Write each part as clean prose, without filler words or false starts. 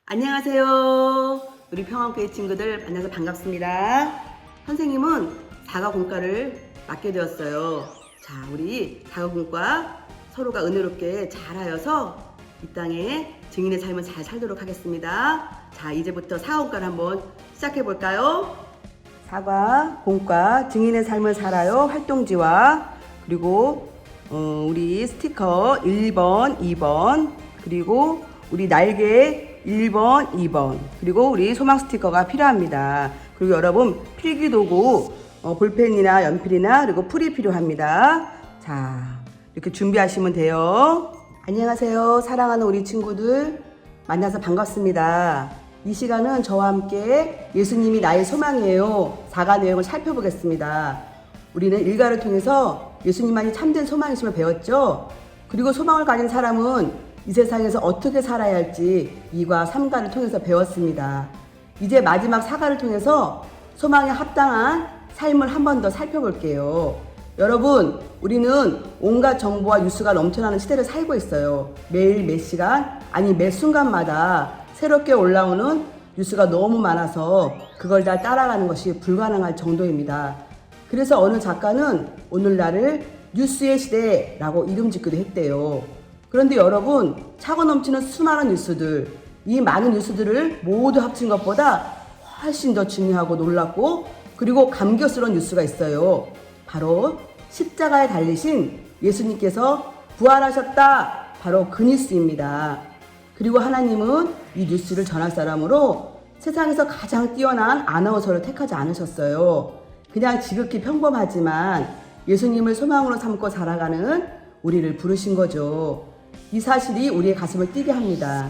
안녕하세요. 우리 평안교회 친구들 만나서 반갑습니다. 선생님은 사과공과를 맡게 되었어요. 자, 우리 사과공과 서로가 은혜롭게 잘하여서 이 땅에 증인의 삶을 잘 살도록 하겠습니다. 자, 이제부터 사과공과를 한번 시작해 볼까요? 사과공과 증인의 삶을 살아요 활동지와 그리고 우리 스티커 1번, 2번 그리고 우리 날개 1번, 2번 그리고 우리 소망 스티커가 필요합니다. 그리고 여러분 필기도구 볼펜이나 연필이나 그리고 풀이 필요합니다. 자, 이렇게 준비하시면 돼요. 안녕하세요. 사랑하는 우리 친구들 만나서 반갑습니다. 이 시간은 저와 함께 예수님이 나의 소망이에요. 4가 내용을 살펴보겠습니다. 우리는 일가를 통해서 예수님만이 참된 소망이심을 배웠죠. 그리고 소망을 가진 사람은 이 세상에서 어떻게 살아야 할지 2과 3가를 통해서 배웠습니다. 이제 마지막 4가를 통해서 소망에 합당한 삶을 한 번 더 살펴볼게요. 여러분, 우리는 온갖 정보와 뉴스가 넘쳐나는 시대를 살고 있어요. 매일 몇 시간, 아니 매 순간마다 새롭게 올라오는 뉴스가 너무 많아서 그걸 다 따라가는 것이 불가능할 정도입니다. 그래서 어느 작가는 오늘날을 뉴스의 시대라고 이름 짓기도 했대요. 그런데 여러분, 차고 넘치는 수많은 뉴스들, 이 많은 뉴스들을 모두 합친 것보다 훨씬 더 중요하고 놀랍고 그리고 감격스러운 뉴스가 있어요. 바로 십자가에 달리신 예수님께서 부활하셨다. 바로 그 뉴스입니다. 그리고 하나님은 이 뉴스를 전할 사람으로 세상에서 가장 뛰어난 아나운서를 택하지 않으셨어요. 그냥 지극히 평범하지만 예수님을 소망으로 삼고 살아가는 우리를 부르신 거죠. 이 사실이 우리의 가슴을 뛰게 합니다.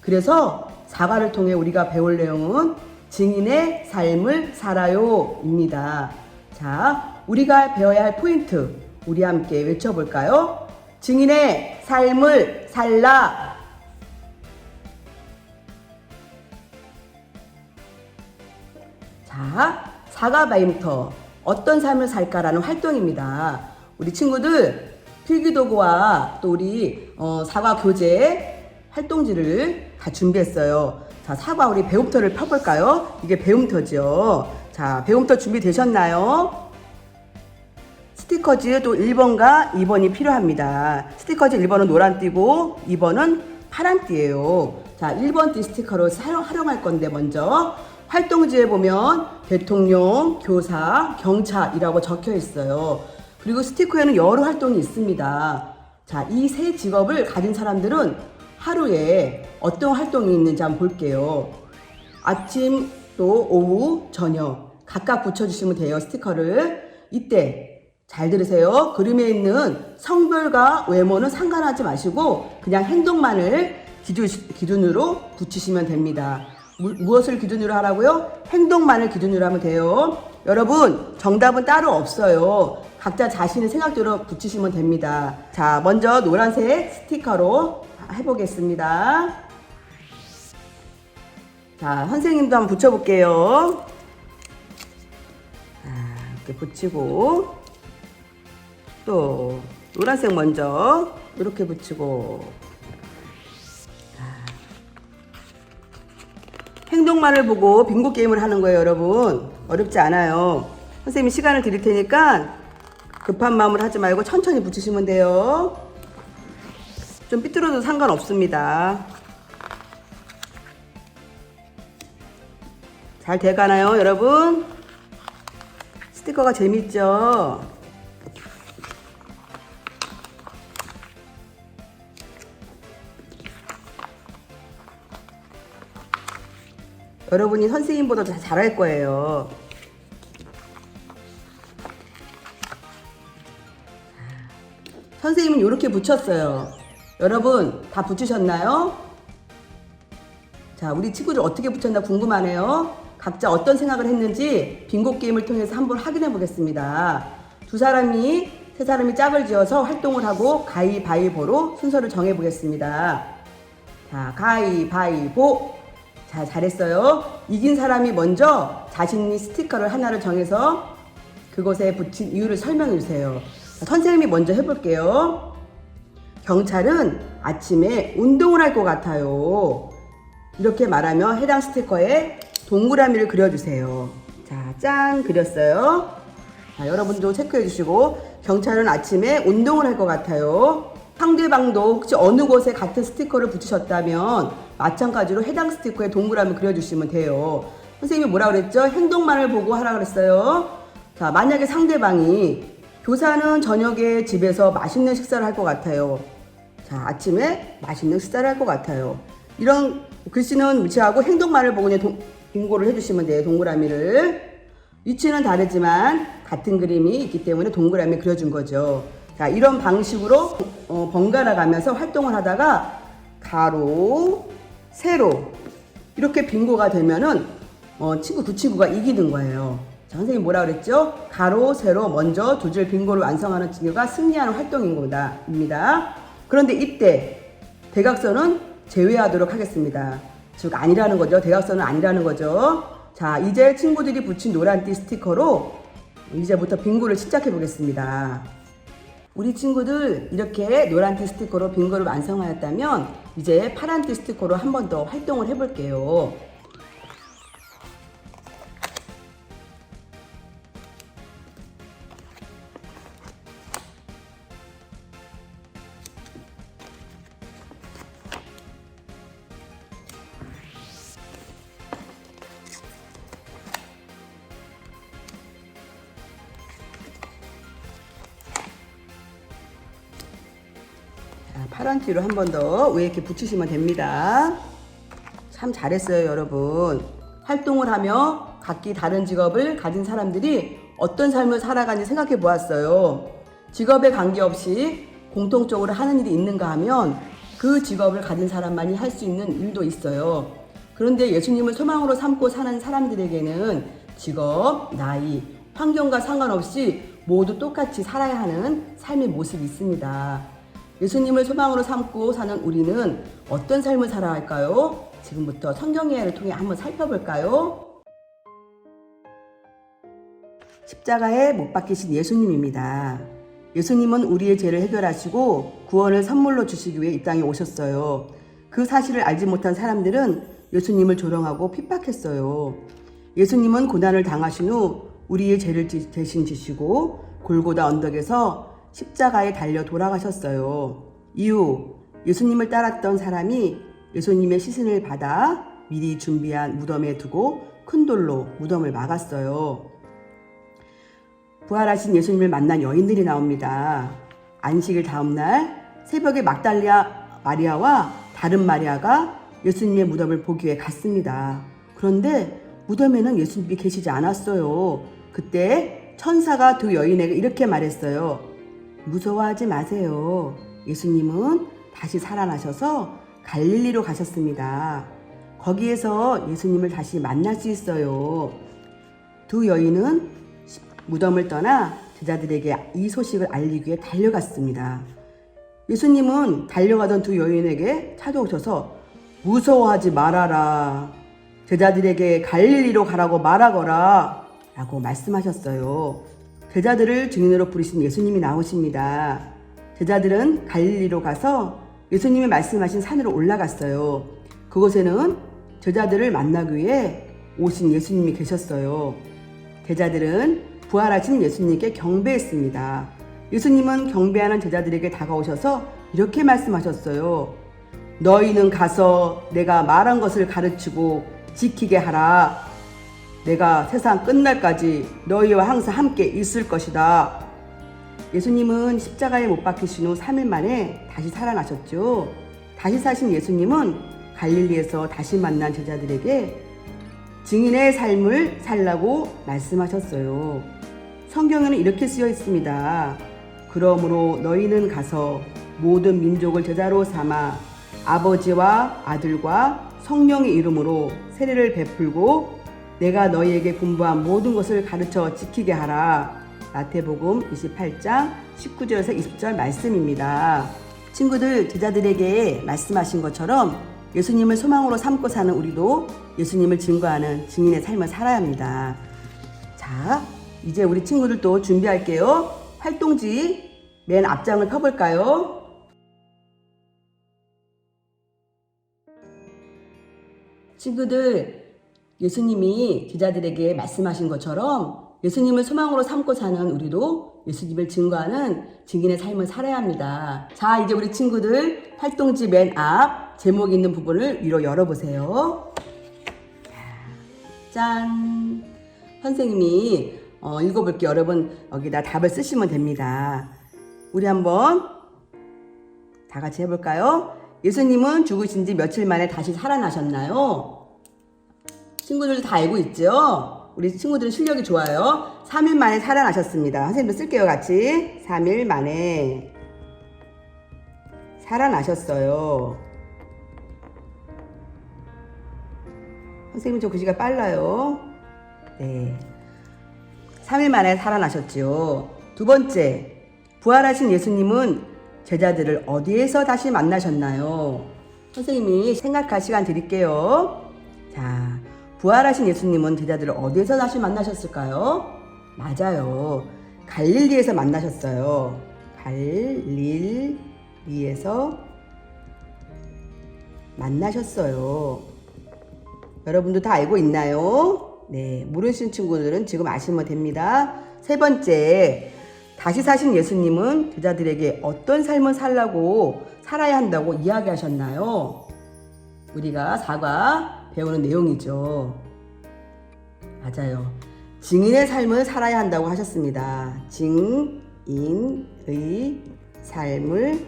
그래서 4가를 통해 우리가 배울 내용은 증인의 삶을 살아요 입니다. 자, 우리가 배워야 할 포인트 우리 함께 외쳐볼까요? 증인의 삶을 살라. 자, 4가 바이부터 어떤 삶을 살까라는 활동입니다. 우리 친구들 필기도구와 또 우리 사과 교재 활동지를 다 준비했어요. 자, 사과 우리 배움터를 펴볼까요? 이게 배움터죠. 자, 배움터 준비되셨나요? 스티커지 또 1번과 2번이 필요합니다. 스티커지 1번은 노란 띠고 2번은 파란 띠예요. 자, 1번 띠 스티커로 활용할 건데 먼저 활동지에 보면 대통령, 교사, 경찰이라고 적혀 있어요. 그리고 스티커에는 여러 활동이 있습니다. 자, 이 세 직업을 가진 사람들은 하루에 어떤 활동이 있는지 한번 볼게요. 아침, 또 오후, 저녁 각각 붙여주시면 돼요. 스티커를. 이때 잘 들으세요. 그림에 있는 성별과 외모는 상관하지 마시고 그냥 행동만을 기준으로 붙이시면 됩니다. 무엇을 기준으로 하라고요? 행동만을 기준으로 하면 돼요. 여러분, 정답은 따로 없어요. 각자 자신의 생각대로 붙이시면 됩니다. 자, 먼저 노란색 스티커로 해보겠습니다. 자, 선생님도 한번 붙여볼게요. 자, 이렇게 붙이고 또 노란색 먼저 이렇게 붙이고 행동만을 보고 빙고 게임을 하는 거예요. 여러분, 어렵지 않아요. 선생님이 시간을 드릴 테니까 급한 마음을 하지 말고 천천히 붙이시면 돼요. 좀 삐뚤어도 상관없습니다. 잘 돼가나요, 여러분? 스티커가 재밌죠? 여러분이 선생님보다 더 잘할 거예요. 선생님은 이렇게 붙였어요. 여러분 다 붙이셨나요? 자, 우리 친구들 어떻게 붙였나 궁금하네요. 각자 어떤 생각을 했는지 빙고 게임을 통해서 한번 확인해 보겠습니다. 세 사람이 짝을 지어서 활동을 하고 가위바위보로 순서를 정해 보겠습니다. 자, 가위바위보. 자, 잘했어요. 이긴 사람이 먼저 자신이 스티커를 하나를 정해서 그곳에 붙인 이유를 설명해 주세요. 자, 선생님이 먼저 해볼게요. 경찰은 아침에 운동을 할 것 같아요. 이렇게 말하며 해당 스티커에 동그라미를 그려주세요. 자, 짠! 그렸어요. 자, 여러분도 체크해 주시고, 경찰은 아침에 운동을 할 것 같아요. 상대방도 혹시 어느 곳에 같은 스티커를 붙이셨다면 마찬가지로 해당 스티커에 동그라미 그려주시면 돼요. 선생님이 뭐라 그랬죠? 행동만을 보고 하라 그랬어요. 자, 만약에 상대방이 교사는 저녁에 집에서 맛있는 식사를 할 것 같아요. 자, 아침에 맛있는 식사를 할 것 같아요. 이런 글씨는 무시하고 행동만을 보고 그냥 빙고를 해주시면 돼요. 동그라미를. 위치는 다르지만 같은 그림이 있기 때문에 동그라미 그려준 거죠. 자, 이런 방식으로 번갈아 가면서 활동을 하다가 가로, 세로 이렇게 빙고가 되면은 그 친구가 이기는 거예요. 자, 선생님이 뭐라 그랬죠? 가로, 세로 먼저 두 줄 빙고를 완성하는 친구가 승리하는 활동입니다. 그런데 이때 대각선은 제외하도록 하겠습니다. 즉 아니라는 거죠. 대각선은 아니라는 거죠. 자, 이제 친구들이 붙인 노란띠 스티커로 이제부터 빙고를 시작해 보겠습니다. 우리 친구들 이렇게 노란띠 스티커로 빙고를 완성하였다면 이제 파란띠 스티커로 한 번 더 활동을 해볼게요. 파란 띠로 한 번 더 위에 이렇게 붙이시면 됩니다. 참 잘했어요, 여러분. 활동을 하며 각기 다른 직업을 가진 사람들이 어떤 삶을 살아가는지 생각해 보았어요. 직업에 관계없이 공통적으로 하는 일이 있는가 하면 그 직업을 가진 사람만이 할 수 있는 일도 있어요. 그런데 예수님을 소망으로 삼고 사는 사람들에게는 직업, 나이, 환경과 상관없이 모두 똑같이 살아야 하는 삶의 모습이 있습니다. 예수님을 소망으로 삼고 사는 우리는 어떤 삶을 살아야 할까요? 지금부터 성경 이야기를 통해 한번 살펴볼까요? 십자가에 못 박히신 예수님입니다. 예수님은 우리의 죄를 해결하시고 구원을 선물로 주시기 위해 이 땅에 오셨어요. 그 사실을 알지 못한 사람들은 예수님을 조롱하고 핍박했어요. 예수님은 고난을 당하신 후 우리의 죄를 대신 지시고 골고다 언덕에서 십자가에 달려 돌아가셨어요. 이후 예수님을 따랐던 사람이 예수님의 시신을 받아 미리 준비한 무덤에 두고 큰 돌로 무덤을 막았어요. 부활하신 예수님을 만난 여인들이 나옵니다. 안식일 다음날 새벽에 막달리아 마리아와 다른 마리아가 예수님의 무덤을 보기 위해 갔습니다. 그런데 무덤에는 예수님이 계시지 않았어요. 그때 천사가 두 여인에게 이렇게 말했어요. 무서워하지 마세요. 예수님은 다시 살아나셔서 갈릴리로 가셨습니다. 거기에서 예수님을 다시 만날 수 있어요. 두 여인은 무덤을 떠나 제자들에게 이 소식을 알리기 위해 달려갔습니다. 예수님은 달려가던 두 여인에게 찾아오셔서 무서워하지 말아라. 제자들에게 갈릴리로 가라고 말하거라. 라고 말씀하셨어요. 제자들을 증인으로 부르신 예수님이 나오십니다. 제자들은 갈릴리로 가서 예수님이 말씀하신 산으로 올라갔어요. 그곳에는 제자들을 만나기 위해 오신 예수님이 계셨어요. 제자들은 부활하신 예수님께 경배했습니다. 예수님은 경배하는 제자들에게 다가오셔서 이렇게 말씀하셨어요. 너희는 가서 내가 말한 것을 가르치고 지키게 하라. 내가 세상 끝날까지 너희와 항상 함께 있을 것이다. 예수님은 십자가에 못 박히신 후 3일 만에 다시 살아나셨죠. 다시 사신 예수님은 갈릴리에서 다시 만난 제자들에게 증인의 삶을 살라고 말씀하셨어요. 성경에는 이렇게 쓰여 있습니다. 그러므로 너희는 가서 모든 민족을 제자로 삼아 아버지와 아들과 성령의 이름으로 세례를 베풀고 내가 너희에게 분부한 모든 것을 가르쳐 지키게 하라. 마태복음 28장 19절에서 20절 말씀입니다. 친구들, 제자들에게 말씀하신 것처럼 예수님을 소망으로 삼고 사는 우리도 예수님을 증거하는 증인의 삶을 살아야 합니다. 자, 이제 우리 친구들도 준비할게요. 활동지 맨 앞장을 펴볼까요? 친구들, 예수님이 제자들에게 말씀하신 것처럼 예수님을 소망으로 삼고 사는 우리도 예수님을 증거하는 증인의 삶을 살아야 합니다. 자, 이제 우리 친구들 활동지 맨 앞 제목 있는 부분을 위로 열어보세요. 짠! 선생님이 읽어볼게요. 여러분 여기다 답을 쓰시면 됩니다. 우리 한번 다 같이 해볼까요? 예수님은 죽으신 지 며칠 만에 다시 살아나셨나요? 친구들도 다 알고 있죠? 우리 친구들은 실력이 좋아요. 3일 만에 살아나셨습니다. 선생님도 쓸게요. 같이. 3일 만에 살아나셨어요. 선생님 저 글씨가 빨라요. 네. 3일 만에 살아나셨죠. 두 번째, 부활하신 예수님은 제자들을 어디에서 다시 만나셨나요? 선생님이 생각할 시간 드릴게요. 자, 부활하신 예수님은 제자들을 어디에서 다시 만나셨을까요? 맞아요. 갈릴리에서 만나셨어요. 갈릴리에서 만나셨어요. 여러분도 다 알고 있나요? 네, 모르시는 친구들은 지금 아시면 됩니다. 세 번째, 다시 사신 예수님은 제자들에게 어떤 삶을 살아야 한다고 이야기하셨나요? 우리가 사과 배우는 내용이죠. 맞아요. 증인의 삶을 살아야 한다고 하셨습니다. 증인의 삶을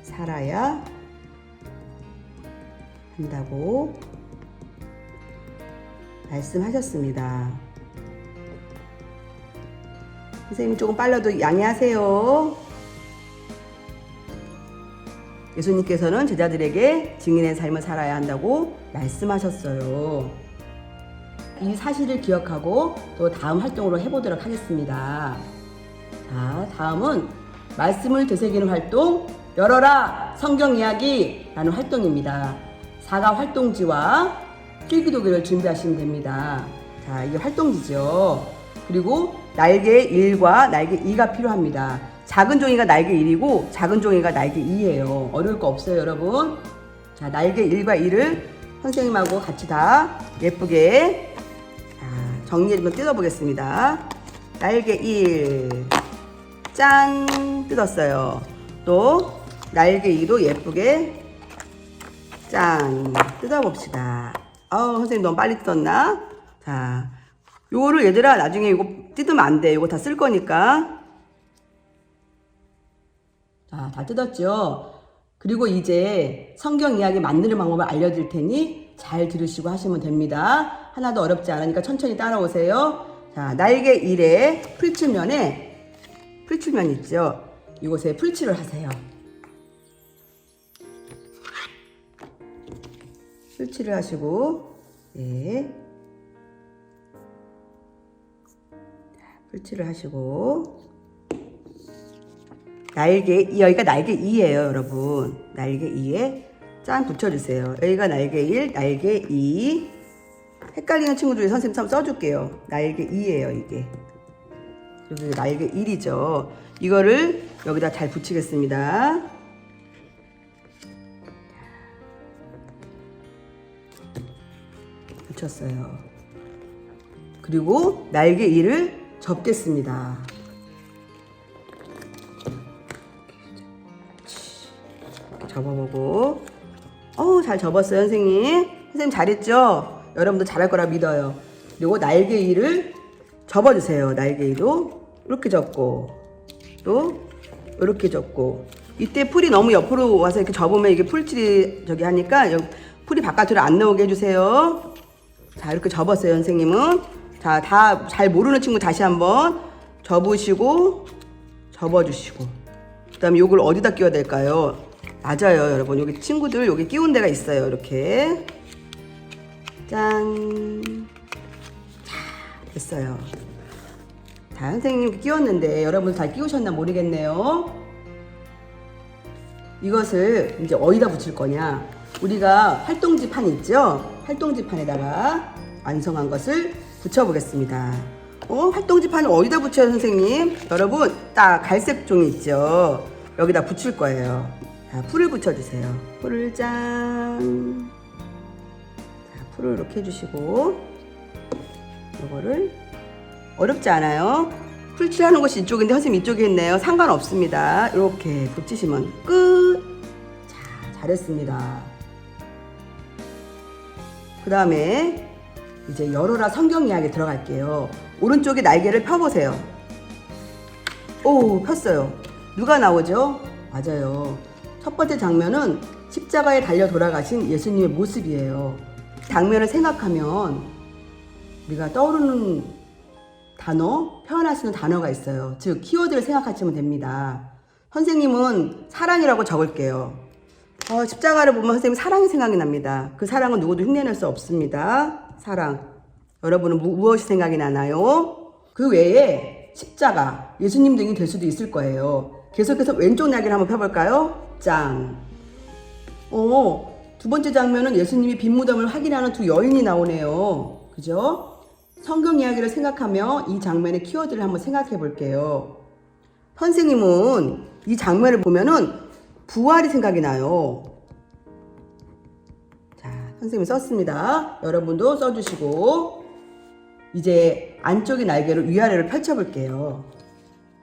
살아야 한다고 말씀하셨습니다. 선생님 조금 빨라도 양해하세요. 예수님께서는 제자들에게 증인의 삶을 살아야 한다고 말씀하셨어요. 이 사실을 기억하고 또 다음 활동으로 해보도록 하겠습니다. 자, 다음은 말씀을 되새기는 활동, 열어라 성경 이야기라는 활동입니다. 사과 활동지와 필기도구를 준비하시면 됩니다. 자, 이게 활동지죠. 그리고 날개 1과 날개 2가 필요합니다. 작은 종이가 날개 1이고 작은 종이가 날개 2예요. 어려울 거 없어요, 여러분. 자, 날개 1과 2를 선생님하고 같이 다 예쁘게 정리해 좀 뜯어보겠습니다. 날개 1 짠 뜯었어요. 또 날개 2도 예쁘게 짠 뜯어봅시다. 선생님 너무 빨리 뜯었나? 자, 요거를 얘들아 나중에 이거 뜯으면 안 돼. 이거 다 쓸 거니까. 자, 다 뜯었죠? 그리고 이제 성경 이야기 만드는 방법을 알려드릴 테니 잘 들으시고 하시면 됩니다. 하나도 어렵지 않으니까 천천히 따라오세요. 자, 날개 1에 풀칠면 있죠? 이곳에 풀칠을 하세요. 풀칠을 하시고, 네. 풀칠을 하시고, 여기가 날개 2예요, 여러분. 날개 2에 짠 붙여주세요. 여기가 날개 1, 날개 2. 헷갈리는 친구들이 선생님 한번 써줄게요. 날개 2예요, 이게. 그리고 날개 1이죠. 이거를 여기다 잘 붙이겠습니다. 붙였어요. 그리고 날개 2를 접겠습니다. 접어보고 잘 접었어요, 선생님. 선생님 잘했죠? 여러분도 잘할 거라 믿어요. 그리고 날개 2를 접어주세요. 날개 2도 이렇게 접고 또 이렇게 접고. 이때 풀이 너무 옆으로 와서 이렇게 접으면 이게 풀칠이 하니까 풀이 바깥으로 안 나오게 해주세요. 자, 이렇게 접었어요, 선생님은. 자, 다 잘 모르는 친구 다시 한번 접으시고 접어주시고. 그 다음에 요걸 어디다 끼워야 될까요? 맞아요, 여러분. 여기 친구들 여기 끼운 데가 있어요. 이렇게 짠. 자, 됐어요. 자, 선생님 끼웠는데 여러분 잘 끼우셨나 모르겠네요. 이것을 이제 어디다 붙일 거냐? 우리가 활동지판 있죠? 활동지판에다가 완성한 것을 붙여보겠습니다. 활동지판을 어디다 붙여요, 선생님? 여러분, 딱 갈색 종이 있죠? 여기다 붙일 거예요. 자, 풀을 붙여주세요. 풀을 짠. 풀을 이렇게 해주시고, 이거를 어렵지 않아요. 풀칠하는 곳이 이쪽인데 선생님 이쪽에 있네요. 상관없습니다. 이렇게 붙이시면 끝. 자, 잘했습니다. 그 다음에 이제 열어라 성경 이야기 들어갈게요. 오른쪽에 날개를 펴보세요. 오, 폈어요. 누가 나오죠? 맞아요. 첫 번째 장면은 십자가에 달려 돌아가신 예수님의 모습이에요. 장면을 생각하면 우리가 떠오르는 단어, 표현할 수 있는 단어가 있어요. 즉, 키워드를 생각하시면 됩니다. 선생님은 사랑이라고 적을게요. 십자가를 보면 선생님 사랑이 생각이 납니다. 그 사랑은 누구도 흉내낼 수 없습니다. 사랑. 여러분은 무엇이 생각이 나나요? 그 외에 십자가, 예수님 등이 될 수도 있을 거예요. 계속해서 왼쪽 날개를 한번 펴볼까요? 짱. 두 번째 장면은 예수님이 빈 무덤을 확인하는 두 여인이 나오네요. 그죠? 성경 이야기를 생각하며 이 장면의 키워드를 한번 생각해 볼게요. 선생님은 이 장면을 보면은 부활이 생각이 나요. 자, 선생님이 썼습니다. 여러분도 써주시고, 이제 안쪽의 날개를 위아래로 펼쳐볼게요.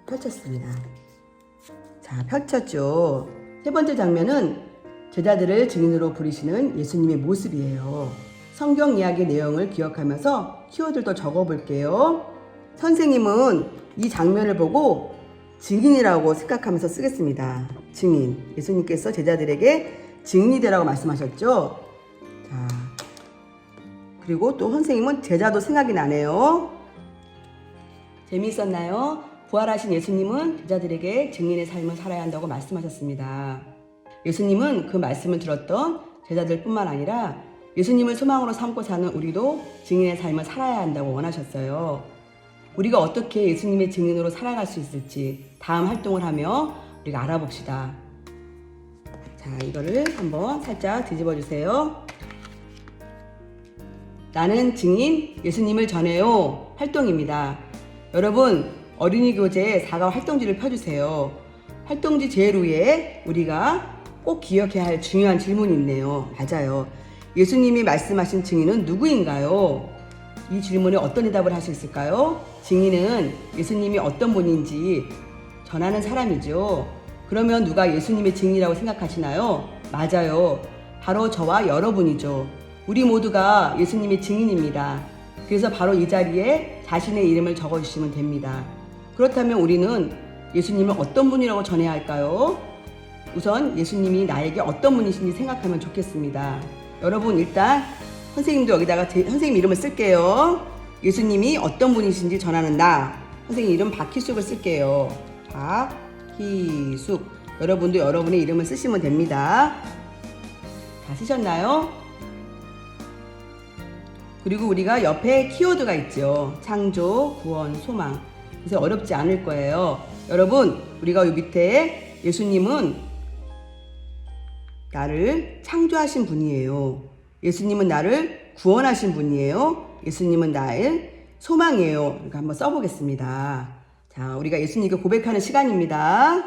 펼쳤습니다. 자, 펼쳤죠. 세 번째 장면은 제자들을 증인으로 부르시는 예수님의 모습이에요. 성경 이야기 내용을 기억하면서 키워드도 적어볼게요. 선생님은 이 장면을 보고 증인이라고 생각하면서 쓰겠습니다. 증인. 예수님께서 제자들에게 증인이 되라고 말씀하셨죠. 자, 그리고 또 선생님은 제자도 생각이 나네요. 재미있었나요? 부활하신 예수님은 제자들에게 증인의 삶을 살아야 한다고 말씀하셨습니다. 예수님은 그 말씀을 들었던 제자들뿐만 아니라 예수님을 소망으로 삼고 사는 우리도 증인의 삶을 살아야 한다고 원하셨어요. 우리가 어떻게 예수님의 증인으로 살아갈 수 있을지 다음 활동을 하며 우리가 알아봅시다. 자, 이거를 한번 살짝 뒤집어 주세요. 나는 증인 예수님을 전해요 활동입니다. 여러분, 어린이 교재 4강 활동지를 펴주세요. 활동지 제일 위에 우리가 꼭 기억해야 할 중요한 질문이 있네요. 맞아요. 예수님이 말씀하신 증인은 누구인가요? 이 질문에 어떤 대답을 할 수 있을까요? 증인은 예수님이 어떤 분인지 전하는 사람이죠. 그러면 누가 예수님의 증인이라고 생각하시나요? 맞아요. 바로 저와 여러분이죠. 우리 모두가 예수님의 증인입니다. 그래서 바로 이 자리에 자신의 이름을 적어주시면 됩니다. 그렇다면 우리는 예수님을 어떤 분이라고 전해야 할까요? 우선 예수님이 나에게 어떤 분이신지 생각하면 좋겠습니다. 여러분, 일단 선생님도 여기다가 선생님 이름을 쓸게요. 예수님이 어떤 분이신지 전하는 나. 선생님 이름 박희숙을 쓸게요. 박희숙. 여러분도 여러분의 이름을 쓰시면 됩니다. 다 쓰셨나요? 그리고 우리가 옆에 키워드가 있죠. 창조, 구원, 소망. 그래서 어렵지 않을 거예요. 여러분, 우리가 이 밑에 예수님은 나를 창조하신 분이에요. 예수님은 나를 구원하신 분이에요. 예수님은 나의 소망이에요. 이거 한번 써보겠습니다. 자, 우리가 예수님께 고백하는 시간입니다.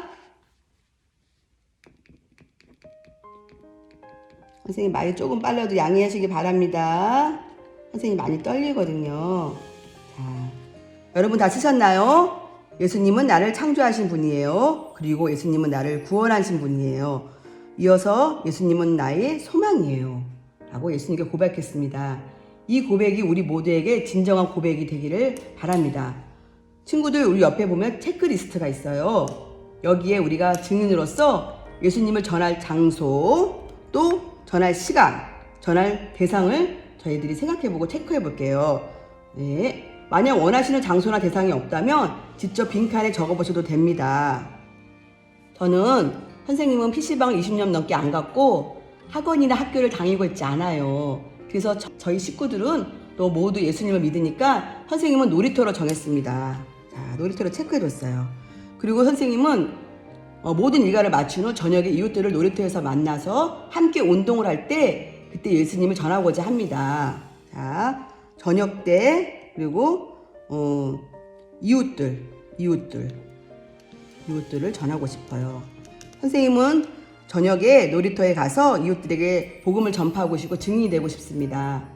선생님 말이 조금 빨라도 양해하시기 바랍니다. 선생님 많이 떨리거든요. 자, 여러분 다 쓰셨나요? 예수님은 나를 창조하신 분이에요. 그리고 예수님은 나를 구원하신 분이에요. 이어서 예수님은 나의 소망이에요. 라고 예수님께 고백했습니다. 이 고백이 우리 모두에게 진정한 고백이 되기를 바랍니다. 친구들, 우리 옆에 보면 체크리스트가 있어요. 여기에 우리가 증인으로서 예수님을 전할 장소, 또 전할 시간, 전할 대상을 저희들이 생각해보고 체크해볼게요. 네. 만약 원하시는 장소나 대상이 없다면 직접 빈칸에 적어보셔도 됩니다. 저는 선생님은 PC방을 20년 넘게 안 갔고 학원이나 학교를 다니고 있지 않아요. 그래서 저희 식구들은 또 모두 예수님을 믿으니까 선생님은 놀이터로 정했습니다. 자, 놀이터로 체크해뒀어요. 그리고 선생님은 모든 일과를 마친 후 저녁에 이웃들을 놀이터에서 만나서 함께 운동을 할 때 그때 예수님을 전하고자 합니다. 자, 저녁 때 그리고 이웃들을 전하고 싶어요. 선생님은 저녁에 놀이터에 가서 이웃들에게 복음을 전파하고 싶고 증인이 되고 싶습니다.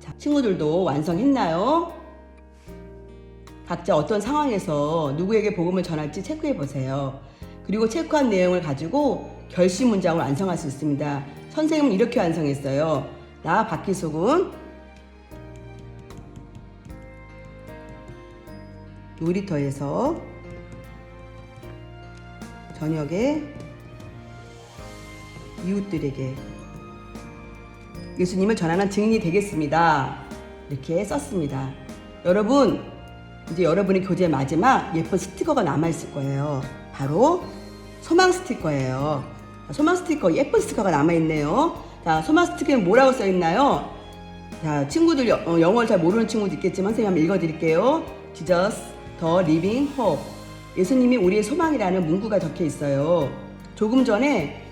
자, 친구들도 완성했나요? 각자 어떤 상황에서 누구에게 복음을 전할지 체크해 보세요. 그리고 체크한 내용을 가지고 결심 문장을 완성할 수 있습니다. 선생님은 이렇게 완성했어요. 나 박희숙은 놀이터에서 저녁에 이웃들에게 예수님을 전하는 증인이 되겠습니다. 이렇게 썼습니다. 여러분, 이제 여러분의 교재 마지막 예쁜 스티커가 남아있을 거예요. 바로 소망 스티커예요. 소망 스티커, 예쁜 스티커가 남아있네요. 자, 소망 스티커에 뭐라고 써있나요? 자, 친구들 영어를 잘 모르는 친구도 있겠지만 선생님 한번 읽어드릴게요. Jesus, the living hope. 예수님이 우리의 소망이라는 문구가 적혀 있어요. 조금 전에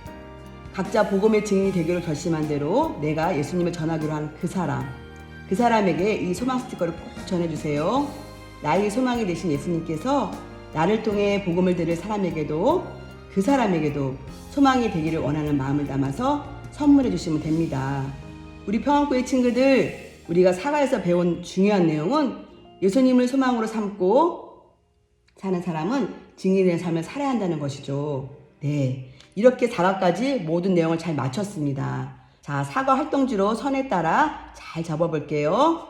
각자 복음의 증인이 되기로 결심한 대로 내가 예수님을 전하기로 한 그 사람에게 이 소망 스티커를 꼭 전해주세요. 나의 소망이 되신 예수님께서 나를 통해 복음을 들을 사람에게도 그 사람에게도 소망이 되기를 원하는 마음을 담아서 선물해 주시면 됩니다. 우리 평안교회 친구들, 우리가 사가에서 배운 중요한 내용은 예수님을 소망으로 삼고 사는 사람은 증인의 삶을 살아야 한다는 것이죠. 네, 이렇게 사과까지 모든 내용을 잘 마쳤습니다. 자, 사과 활동지로 선에 따라 잘 접어볼게요.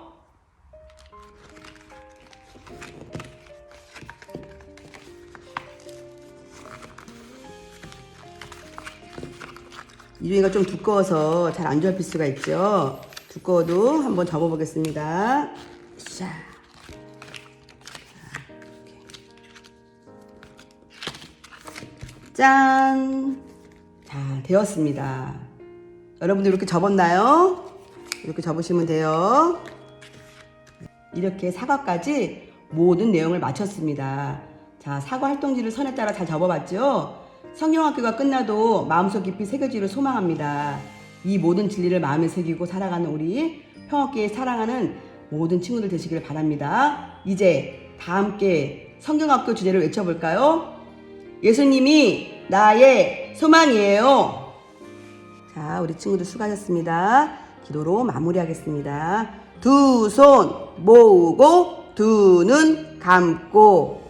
이유가 좀 두꺼워서 잘 안 접힐 수가 있죠. 두꺼워도 한번 접어보겠습니다. 자, 짠! 자, 되었습니다. 여러분들 이렇게 접었나요? 이렇게 접으시면 돼요. 이렇게 사과까지 모든 내용을 마쳤습니다. 자, 사과 활동지를 선에 따라 잘 접어봤죠? 성경학교가 끝나도 마음속 깊이 새겨지기를 소망합니다. 이 모든 진리를 마음에 새기고 살아가는 우리 평화교회 사랑하는 모든 친구들 되시기를 바랍니다. 이제 다 함께 성경학교 주제를 외쳐볼까요? 예수님이 나의 소망이에요. 자, 우리 친구들 수고하셨습니다. 기도로 마무리하겠습니다. 두 손 모으고 두 눈 감고.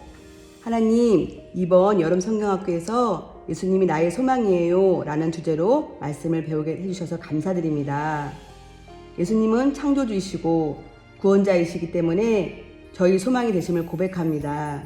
하나님, 이번 여름 성경학교에서 예수님이 나의 소망이에요 라는 주제로 말씀을 배우게 해주셔서 감사드립니다. 예수님은 창조주이시고 구원자이시기 때문에 저희 소망이 되심을 고백합니다.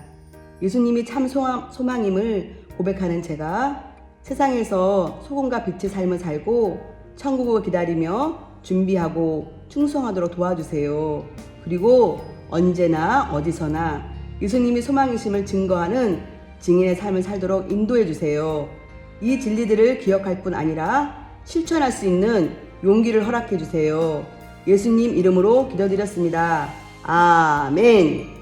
예수님이 참 소망임을 고백하는 제가 세상에서 소금과 빛의 삶을 살고 천국을 기다리며 준비하고 충성하도록 도와주세요. 그리고 언제나 어디서나 예수님이 소망이심을 증거하는 증인의 삶을 살도록 인도해 주세요. 이 진리들을 기억할 뿐 아니라 실천할 수 있는 용기를 허락해 주세요. 예수님 이름으로 기도드렸습니다. 아멘.